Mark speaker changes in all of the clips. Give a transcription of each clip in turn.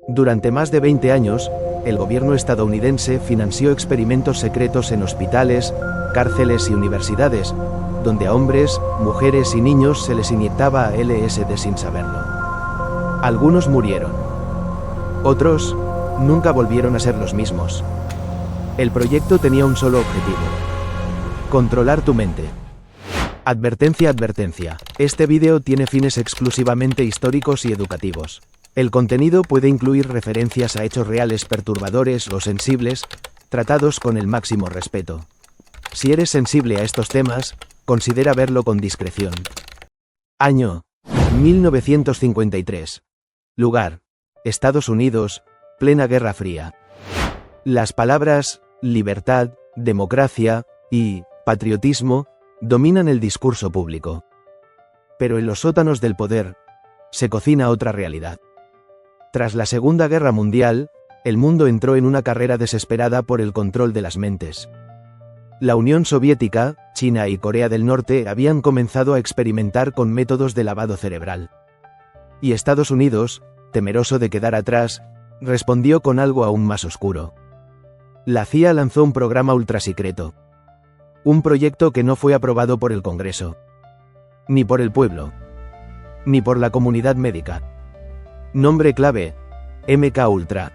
Speaker 1: Durante más de 20 años, el gobierno estadounidense financió experimentos secretos en hospitales, cárceles y universidades, donde a hombres, mujeres y niños se les inyectaba LSD sin saberlo. Algunos murieron. Otros, nunca volvieron a ser los mismos. El proyecto tenía un solo objetivo: controlar tu mente. Advertencia, advertencia. Este vídeo tiene fines exclusivamente históricos y educativos. El contenido puede incluir referencias a hechos reales perturbadores o sensibles, tratados con el máximo respeto. Si eres sensible a estos temas, considera verlo con discreción. Año: 1953. Lugar: Estados Unidos, plena Guerra Fría. Las palabras libertad, democracia y patriotismo dominan el discurso público. Pero en los sótanos del poder se cocina otra realidad. Tras la Segunda Guerra Mundial, el mundo entró en una carrera desesperada por el control de las mentes. La Unión Soviética, China y Corea del Norte habían comenzado a experimentar con métodos de lavado cerebral. Y Estados Unidos, temeroso de quedar atrás, respondió con algo aún más oscuro. La CIA lanzó un programa ultrasecreto. Un proyecto que no fue aprobado por el Congreso. Ni por el pueblo. Ni por la comunidad médica. Nombre clave: MK Ultra.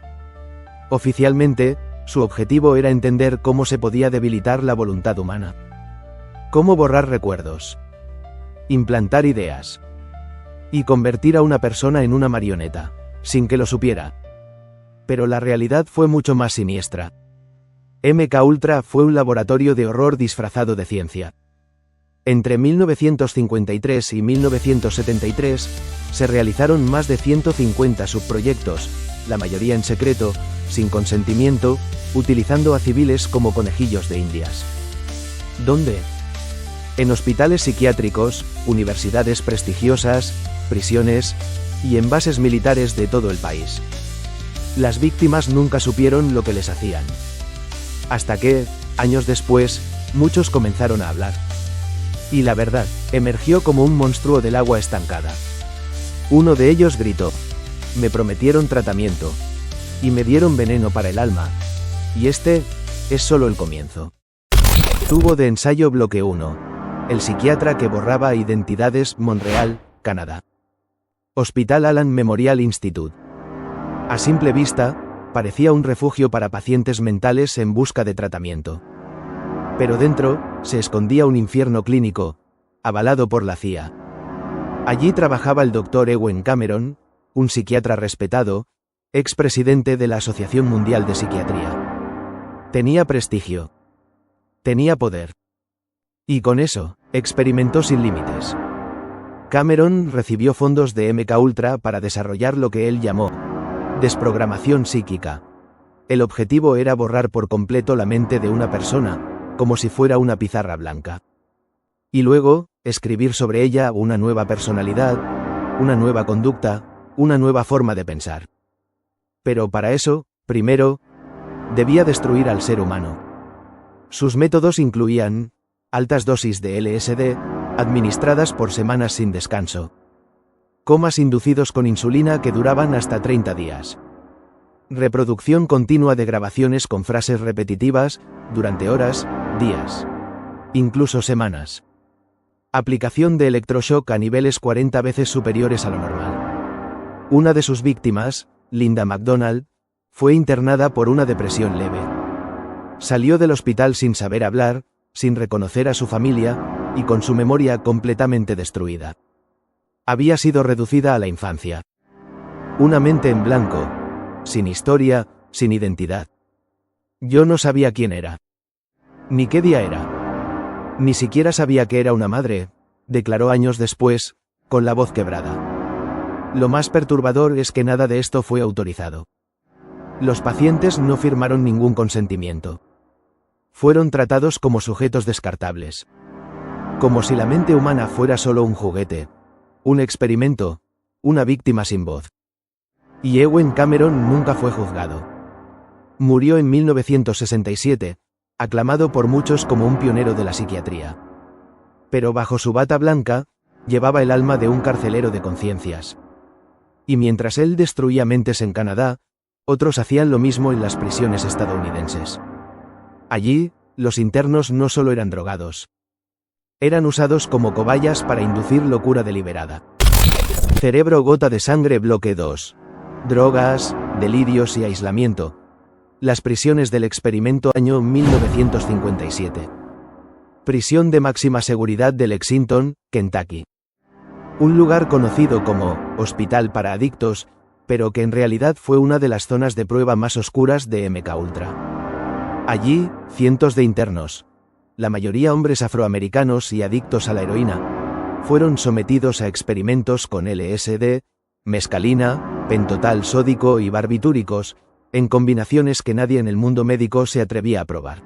Speaker 1: Oficialmente, su objetivo era entender cómo se podía debilitar la voluntad humana. Cómo borrar recuerdos. Implantar ideas. Y convertir a una persona en una marioneta, sin que lo supiera. Pero la realidad fue mucho más siniestra. MK Ultra fue un laboratorio de horror disfrazado de ciencia. Entre 1953 y 1973, se realizaron más de 150 subproyectos, la mayoría en secreto, sin consentimiento, utilizando a civiles como conejillos de indias. ¿Dónde? En hospitales psiquiátricos, universidades prestigiosas, prisiones y en bases militares de todo el país. Las víctimas nunca supieron lo que les hacían. Hasta que, años después, muchos comenzaron a hablar. Y la verdad emergió como un monstruo del agua estancada. Uno de ellos gritó: "Me prometieron tratamiento. Y me dieron veneno para el alma. Y este es solo el comienzo". Tubo de ensayo bloque 1. El psiquiatra que borraba identidades, Montreal, Canadá. Hospital Allan Memorial Institute. A simple vista, parecía un refugio para pacientes mentales en busca de tratamiento. Pero dentro, se escondía un infierno clínico, avalado por la CIA. Allí trabajaba el Dr. Ewen Cameron, un psiquiatra respetado, expresidente de la Asociación Mundial de Psiquiatría. Tenía prestigio. Tenía poder. Y con eso, experimentó sin límites. Cameron recibió fondos de MK Ultra para desarrollar lo que él llamó desprogramación psíquica. El objetivo era borrar por completo la mente de una persona, como si fuera una pizarra blanca. Y luego, escribir sobre ella una nueva personalidad, una nueva conducta, una nueva forma de pensar. Pero para eso, primero, debía destruir al ser humano. Sus métodos incluían altas dosis de LSD, administradas por semanas sin descanso. Comas inducidos con insulina que duraban hasta 30 días. Reproducción continua de grabaciones con frases repetitivas, durante horas, días. Incluso semanas. Aplicación de electroshock a niveles 40 veces superiores a lo normal. Una de sus víctimas, Linda McDonald, fue internada por una depresión leve. Salió del hospital sin saber hablar, sin reconocer a su familia, y con su memoria completamente destruida. Había sido reducida a la infancia. Una mente en blanco, sin historia, sin identidad. Yo no sabía quién era. Ni qué día era. Ni siquiera sabía que era una madre, declaró años después, con la voz quebrada. Lo más perturbador es que nada de esto fue autorizado. Los pacientes no firmaron ningún consentimiento. Fueron tratados como sujetos descartables. Como si la mente humana fuera solo un juguete. Un experimento, una víctima sin voz. Y Ewen Cameron nunca fue juzgado. Murió en 1967, aclamado por muchos como un pionero de la psiquiatría. Pero bajo su bata blanca, llevaba el alma de un carcelero de conciencias. Y mientras él destruía mentes en Canadá, otros hacían lo mismo en las prisiones estadounidenses. Allí, los internos no solo eran drogados. Eran usados como cobayas para inducir locura deliberada. Cerebro gota de sangre bloque 2. Drogas, delirios y aislamiento. Las prisiones del experimento año 1957. Prisión de máxima seguridad de Lexington, Kentucky. Un lugar conocido como Hospital para Adictos, pero que en realidad fue una de las zonas de prueba más oscuras de MKUltra. Allí, cientos de internos, la mayoría hombres afroamericanos y adictos a la heroína, fueron sometidos a experimentos con LSD, mescalina, pentotal sódico y barbitúricos, en combinaciones que nadie en el mundo médico se atrevía a probar.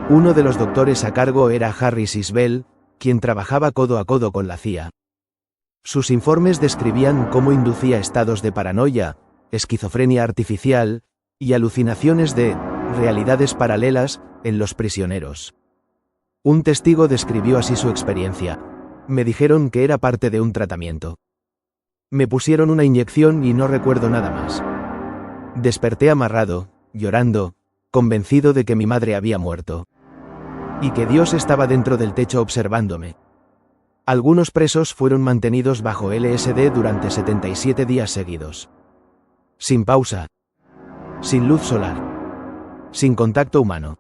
Speaker 1: Uno de los doctores a cargo era Harris Isbell, quien trabajaba codo a codo con la CIA. Sus informes describían cómo inducía estados de paranoia, esquizofrenia artificial y alucinaciones de realidades paralelas en los prisioneros. Un testigo describió así su experiencia. Me dijeron que era parte de un tratamiento. Me pusieron una inyección y no recuerdo nada más. Desperté amarrado, llorando, convencido de que mi madre había muerto. Y que Dios estaba dentro del techo observándome. Algunos presos fueron mantenidos bajo LSD durante 77 días seguidos. Sin pausa. Sin luz solar. Sin contacto humano.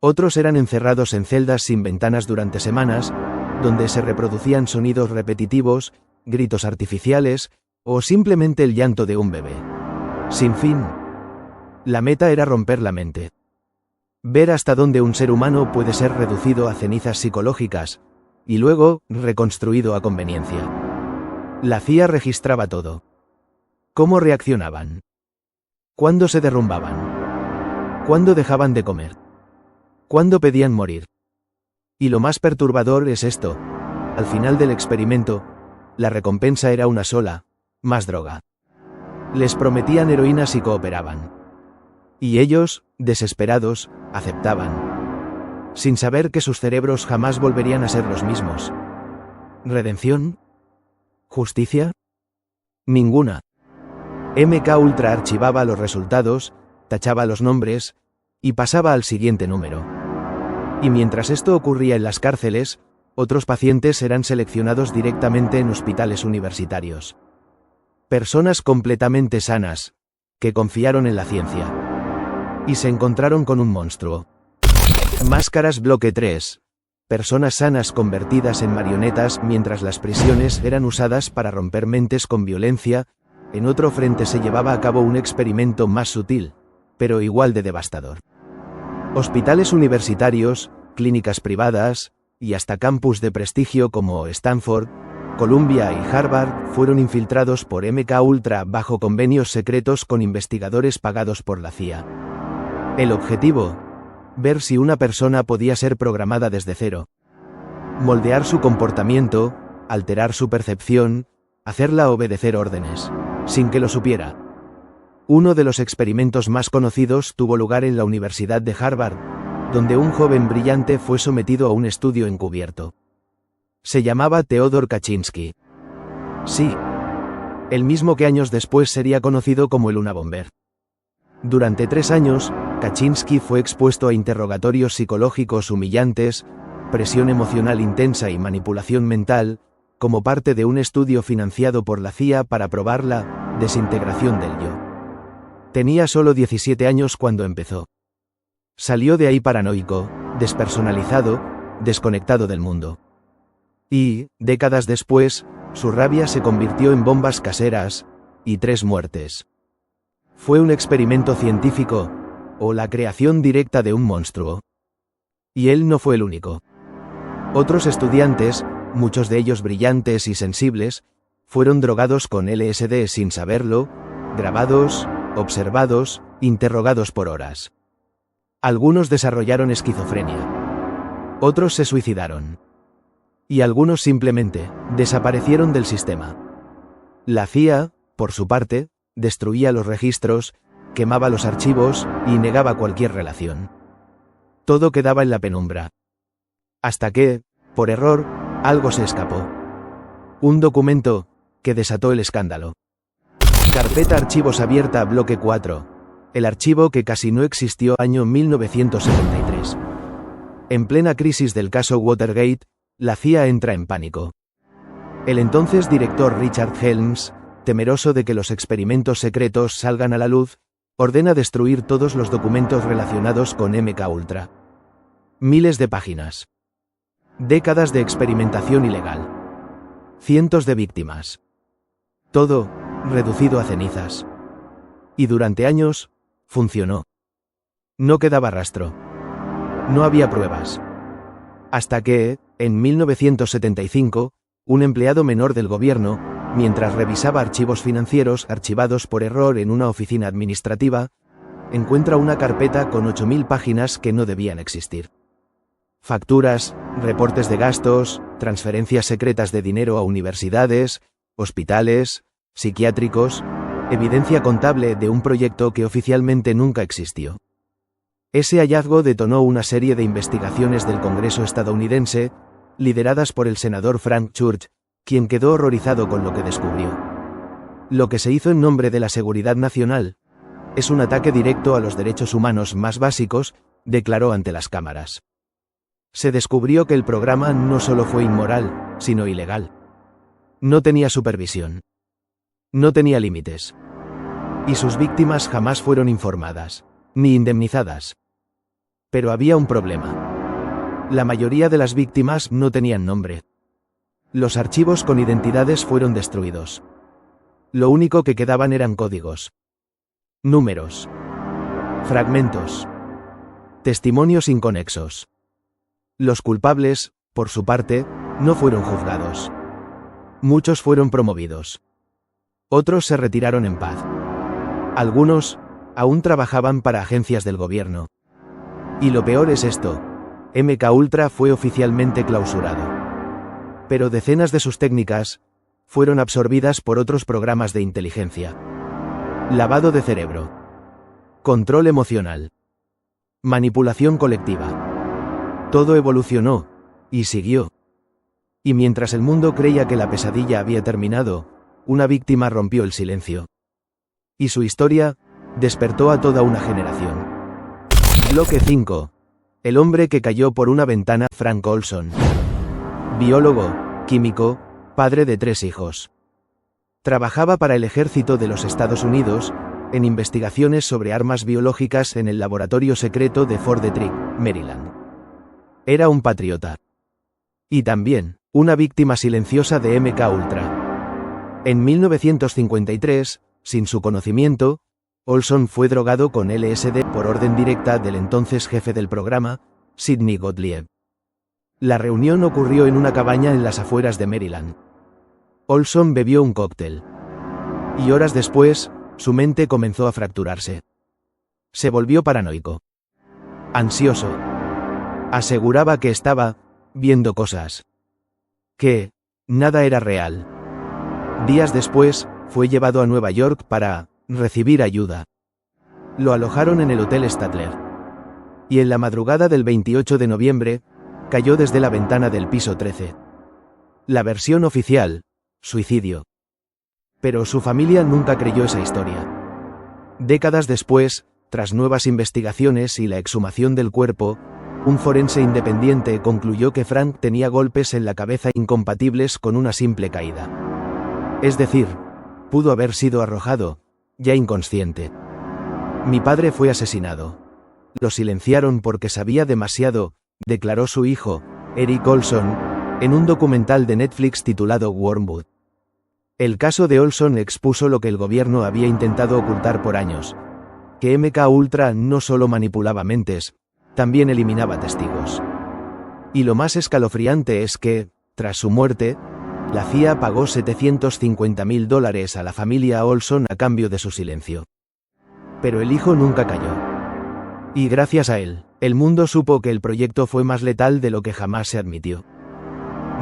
Speaker 1: Otros eran encerrados en celdas sin ventanas durante semanas, donde se reproducían sonidos repetitivos, gritos artificiales, o simplemente el llanto de un bebé. Sin fin. La meta era romper la mente. Ver hasta dónde un ser humano puede ser reducido a cenizas psicológicas, y luego, reconstruido a conveniencia. La CIA registraba todo. ¿Cómo reaccionaban? ¿Cuándo se derrumbaban? ¿Cuándo dejaban de comer? ¿Cuándo pedían morir? Y lo más perturbador es esto. Al final del experimento, la recompensa era una sola: más droga. Les prometían heroína si cooperaban. Y ellos, desesperados, aceptaban. Sin saber que sus cerebros jamás volverían a ser los mismos. ¿Redención? ¿Justicia? Ninguna. MKUltra archivaba los resultados, tachaba los nombres, y pasaba al siguiente número. Y mientras esto ocurría en las cárceles, otros pacientes eran seleccionados directamente en hospitales universitarios. Personas completamente sanas, que confiaron en la ciencia. Y se encontraron con un monstruo. Máscaras bloque 3. Personas sanas convertidas en marionetas mientras las prisiones eran usadas para romper mentes con violencia. En otro frente se llevaba a cabo un experimento más sutil, pero igual de devastador. Hospitales universitarios, clínicas privadas, y hasta campus de prestigio como Stanford, Columbia y Harvard fueron infiltrados por MKUltra bajo convenios secretos con investigadores pagados por la CIA. El objetivo: ver si una persona podía ser programada desde cero. Moldear su comportamiento, alterar su percepción, hacerla obedecer órdenes, sin que lo supiera. Uno de los experimentos más conocidos tuvo lugar en la Universidad de Harvard, donde un joven brillante fue sometido a un estudio encubierto. Se llamaba Theodore Kaczynski. Sí. El mismo que años después sería conocido como el Unabomber. Durante 3 años, Kaczynski fue expuesto a interrogatorios psicológicos humillantes, presión emocional intensa y manipulación mental, como parte de un estudio financiado por la CIA para probar la desintegración del yo. Tenía solo 17 años cuando empezó. Salió de ahí paranoico, despersonalizado, desconectado del mundo. Y, décadas después, su rabia se convirtió en bombas caseras, y 3 muertes. ¿Fue un experimento científico, o la creación directa de un monstruo? Y él no fue el único. Otros estudiantes, muchos de ellos brillantes y sensibles, fueron drogados con LSD sin saberlo, grabados, observados, interrogados por horas. Algunos desarrollaron esquizofrenia. Otros se suicidaron. Y algunos simplemente desaparecieron del sistema. La CIA, por su parte, destruía los registros, quemaba los archivos y negaba cualquier relación. Todo quedaba en la penumbra. Hasta que, por error, algo se escapó. Un documento que desató el escándalo. Carpeta Archivos abierta bloque 4. El archivo que casi no existió año 1973. En plena crisis del caso Watergate, la CIA entra en pánico. El entonces director Richard Helms, temeroso de que los experimentos secretos salgan a la luz, ordena destruir todos los documentos relacionados con MKUltra. Miles de páginas. Décadas de experimentación ilegal. Cientos de víctimas. Todo, reducido a cenizas. Y durante años, funcionó. No quedaba rastro. No había pruebas. Hasta que, en 1975, un empleado menor del gobierno, mientras revisaba archivos financieros archivados por error en una oficina administrativa, encuentra una carpeta con 8.000 páginas que no debían existir. Facturas, reportes de gastos, transferencias secretas de dinero a universidades, hospitales, psiquiátricos, evidencia contable de un proyecto que oficialmente nunca existió. Ese hallazgo detonó una serie de investigaciones del Congreso estadounidense, lideradas por el senador Frank Church, quien quedó horrorizado con lo que descubrió. Lo que se hizo en nombre de la seguridad nacional es un ataque directo a los derechos humanos más básicos, declaró ante las cámaras. Se descubrió que el programa no solo fue inmoral, sino ilegal. No tenía supervisión. No tenía límites. Y sus víctimas jamás fueron informadas, ni indemnizadas. Pero había un problema. La mayoría de las víctimas no tenían nombre. Los archivos con identidades fueron destruidos. Lo único que quedaban eran códigos. Números. Fragmentos. Testimonios inconexos. Los culpables, por su parte, no fueron juzgados. Muchos fueron promovidos. Otros se retiraron en paz. Algunos, aún trabajaban para agencias del gobierno. Y lo peor es esto: MKUltra fue oficialmente clausurado. Pero decenas de sus técnicas fueron absorbidas por otros programas de inteligencia. Lavado de cerebro. Control emocional. Manipulación colectiva. Todo evolucionó, y siguió. Y mientras el mundo creía que la pesadilla había terminado, una víctima rompió el silencio. Y su historia despertó a toda una generación. Bloque 5. El hombre que cayó por una ventana. Frank Olson. Biólogo, químico, padre de 3 hijos. Trabajaba para el ejército de los Estados Unidos, en investigaciones sobre armas biológicas en el laboratorio secreto de Fort Detrick, Maryland. Era un patriota. Y también, una víctima silenciosa de MKUltra. En 1953, sin su conocimiento, Olson fue drogado con LSD por orden directa del entonces jefe del programa, Sidney Gottlieb. La reunión ocurrió en una cabaña en las afueras de Maryland. Olson bebió un cóctel. Y horas después, su mente comenzó a fracturarse. Se volvió paranoico. Ansioso. Aseguraba que estaba viendo cosas. Que nada era real. Días después, fue llevado a Nueva York para recibir ayuda. Lo alojaron en el Hotel Statler. Y en la madrugada del 28 de noviembre, cayó desde la ventana del piso 13. La versión oficial: suicidio. Pero su familia nunca creyó esa historia. Décadas después, tras nuevas investigaciones y la exhumación del cuerpo, un forense independiente concluyó que Frank tenía golpes en la cabeza incompatibles con una simple caída. Es decir, pudo haber sido arrojado, ya inconsciente. Mi padre fue asesinado. Lo silenciaron porque sabía demasiado, declaró su hijo, Eric Olson, en un documental de Netflix titulado Wormwood. El caso de Olson expuso lo que el gobierno había intentado ocultar por años: que MKUltra no solo manipulaba mentes, también eliminaba testigos. Y lo más escalofriante es que, tras su muerte, la CIA pagó $750.000 a la familia Olson a cambio de su silencio. Pero el hijo nunca cayó. Y gracias a él, el mundo supo que el proyecto fue más letal de lo que jamás se admitió.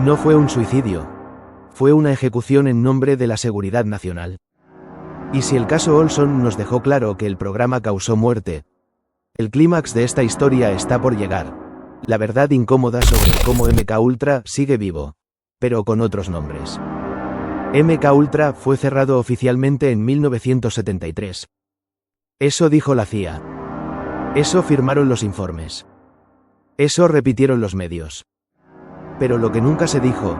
Speaker 1: No fue un suicidio. Fue una ejecución en nombre de la seguridad nacional. Y si el caso Olson nos dejó claro que el programa causó muerte, el clímax de esta historia está por llegar: la verdad incómoda sobre cómo MKUltra sigue vivo, pero con otros nombres. MK Ultra fue cerrado oficialmente en 1973. Eso dijo la CIA. Eso firmaron los informes. Eso repitieron los medios. Pero lo que nunca se dijo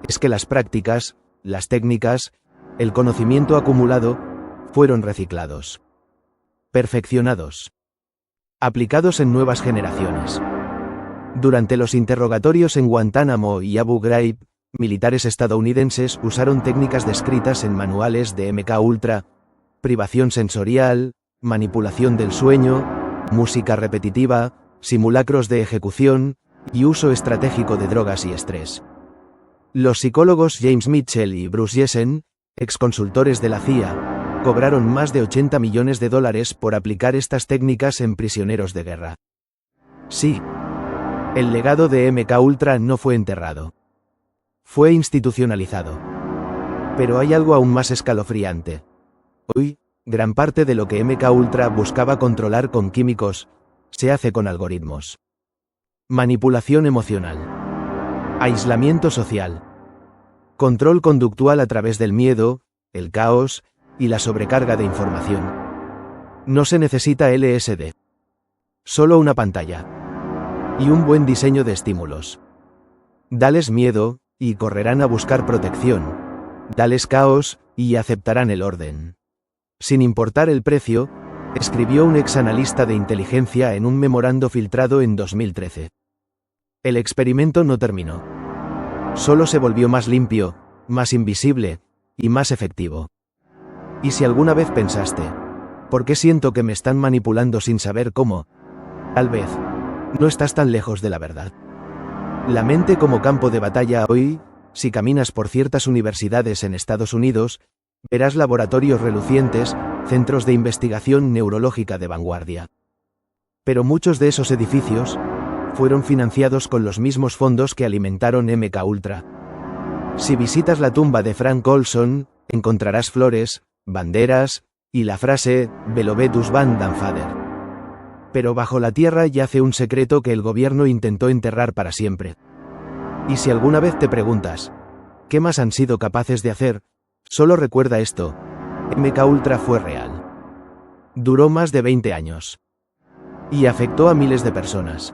Speaker 1: es que las prácticas, las técnicas, el conocimiento acumulado, fueron reciclados, perfeccionados, aplicados en nuevas generaciones. Durante los interrogatorios en Guantánamo y Abu Ghraib, militares estadounidenses usaron técnicas descritas en manuales de MK Ultra: privación sensorial, manipulación del sueño, música repetitiva, simulacros de ejecución y uso estratégico de drogas y estrés. Los psicólogos James Mitchell y Bruce Jessen, exconsultores de la CIA, cobraron más de $80 millones por aplicar estas técnicas en prisioneros de guerra. Sí, el legado de MK Ultra no fue enterrado. Fue institucionalizado. Pero hay algo aún más escalofriante. Hoy, gran parte de lo que MK Ultra buscaba controlar con químicos, se hace con algoritmos. Manipulación emocional. Aislamiento social. Control conductual a través del miedo, el caos y la sobrecarga de información. No se necesita LSD. Solo una pantalla. Y un buen diseño de estímulos. Dales miedo, y correrán a buscar protección. Dales caos, y aceptarán el orden. Sin importar el precio, escribió un exanalista de inteligencia en un memorando filtrado en 2013. El experimento no terminó. Solo se volvió más limpio, más invisible, y más efectivo. Y si alguna vez pensaste, ¿por qué siento que me están manipulando sin saber cómo? Tal vez, no estás tan lejos de la verdad. La mente como campo de batalla. Hoy, si caminas por ciertas universidades en Estados Unidos, verás laboratorios relucientes, centros de investigación neurológica de vanguardia. Pero muchos de esos edificios fueron financiados con los mismos fondos que alimentaron MK Ultra. Si visitas la tumba de Frank Olson, encontrarás flores, banderas y la frase "Belovedus van dan Vader". Pero bajo la tierra yace un secreto que el gobierno intentó enterrar para siempre. Y si alguna vez te preguntas, ¿qué más han sido capaces de hacer? Solo recuerda esto: MK Ultra fue real. Duró más de 20 años. Y afectó a miles de personas.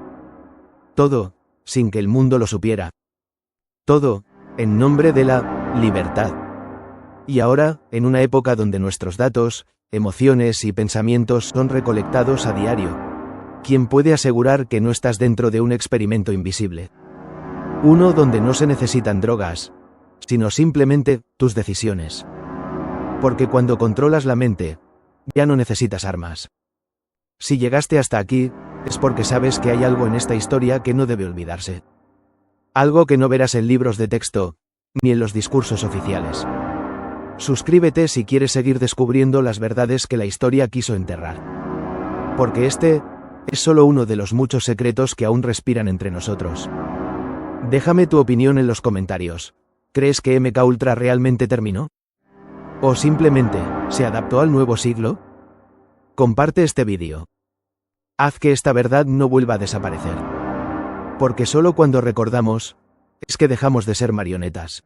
Speaker 1: Todo, sin que el mundo lo supiera. Todo, en nombre de la libertad. Y ahora, en una época donde nuestros datos, emociones y pensamientos son recolectados a diario, ¿quién puede asegurar que no estás dentro de un experimento invisible? Uno donde no se necesitan drogas, sino simplemente tus decisiones. Porque cuando controlas la mente, ya no necesitas armas. Si llegaste hasta aquí, es porque sabes que hay algo en esta historia que no debe olvidarse. Algo que no verás en libros de texto, ni en los discursos oficiales. Suscríbete si quieres seguir descubriendo las verdades que la historia quiso enterrar. Porque este es solo uno de los muchos secretos que aún respiran entre nosotros. Déjame tu opinión en los comentarios. ¿Crees que MK Ultra realmente terminó? ¿O simplemente se adaptó al nuevo siglo? Comparte este vídeo. Haz que esta verdad no vuelva a desaparecer. Porque solo cuando recordamos, es que dejamos de ser marionetas.